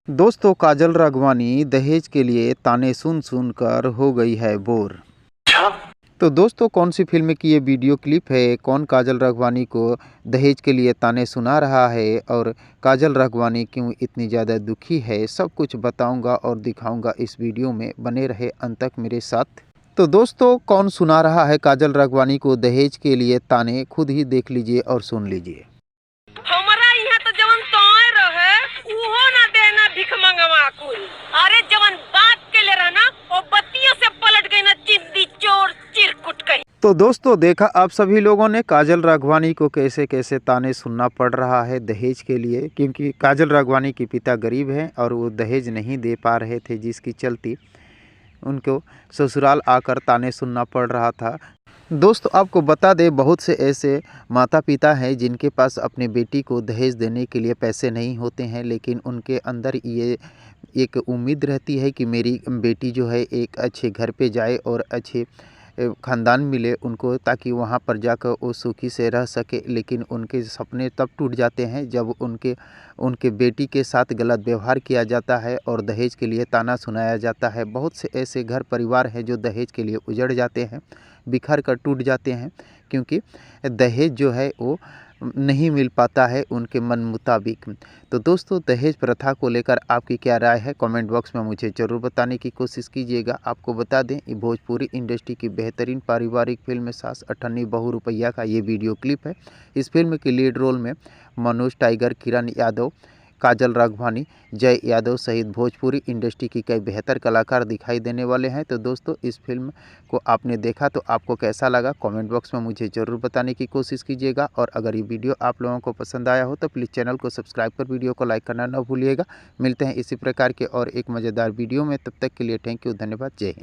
दोस्तों, काजल राघवानी दहेज के लिए ताने सुन सुन कर हो गई है बोर। तो दोस्तों, कौन सी फिल्म की ये वीडियो क्लिप है? कौन काजल राघवानी को दहेज के लिए ताने सुना रहा है और काजल राघवानी क्यों इतनी ज़्यादा दुखी है? सब कुछ बताऊंगा और दिखाऊंगा इस वीडियो में। बने रहे अंत तक मेरे साथ। तो दोस्तों, कौन सुना रहा है काजल राघवानी को दहेज के लिए ताने? खुद ही देख लीजिए और सुन लीजिए। हमरा यहाँ तो जवन तोय रहे उहो ना देना भिख मंगवा कुल। अरे जवन बात के ले रहना वो बत्तियों से पलट गई ना, चिंदी चोर चिरकुट कहीं। तो दोस्तों, देखा आप सभी लोगों ने काजल राघवानी को कैसे कैसे ताने सुनना पड़ रहा है दहेज के लिए, क्योंकि काजल राघवानी के पिता गरीब हैं और वो दहेज नहीं दे पा रहे थे, जिसकी चलती उनको ससुराल आकर ताने सुनना पड़ रहा था। दोस्तों, आपको बता दें, बहुत से ऐसे माता पिता हैं जिनके पास अपनी बेटी को दहेज देने के लिए पैसे नहीं होते हैं, लेकिन उनके अंदर ये एक उम्मीद रहती है कि मेरी बेटी जो है एक अच्छे घर पे जाए और अच्छे ख़ानदान मिले उनको, ताकि वहाँ पर जाकर वो सुखी से रह सके। लेकिन उनके सपने तब टूट जाते हैं जब उनके बेटी के साथ गलत व्यवहार किया जाता है और दहेज के लिए ताना सुनाया जाता है। बहुत से ऐसे घर परिवार हैं जो दहेज के लिए उजड़ जाते हैं, बिखर कर टूट जाते हैं, क्योंकि दहेज जो है वो नहीं मिल पाता है उनके मन मुताबिक। तो दोस्तों, दहेज प्रथा को लेकर आपकी क्या राय है? कमेंट बॉक्स में मुझे ज़रूर बताने की कोशिश कीजिएगा। आपको बता दें, ये भोजपुरी इंडस्ट्री की बेहतरीन पारिवारिक फिल्म सास अठन्नी बहू रुपैया का ये वीडियो क्लिप है। इस फिल्म के लीड रोल में मनोज टाइगर, किरण यादव, काजल राघवानी, जय यादव सहित भोजपुरी इंडस्ट्री की कई बेहतर कलाकार दिखाई देने वाले हैं। तो दोस्तों, इस फिल्म को आपने देखा तो आपको कैसा लगा? कमेंट बॉक्स में मुझे ज़रूर बताने की कोशिश कीजिएगा। और अगर ये वीडियो आप लोगों को पसंद आया हो तो प्लीज़ चैनल को सब्सक्राइब कर वीडियो को लाइक करना न भूलिएगा। मिलते हैं इसी प्रकार के और एक मज़ेदार वीडियो में। तब तक के लिए थैंक यू, धन्यवाद, जय हिंद।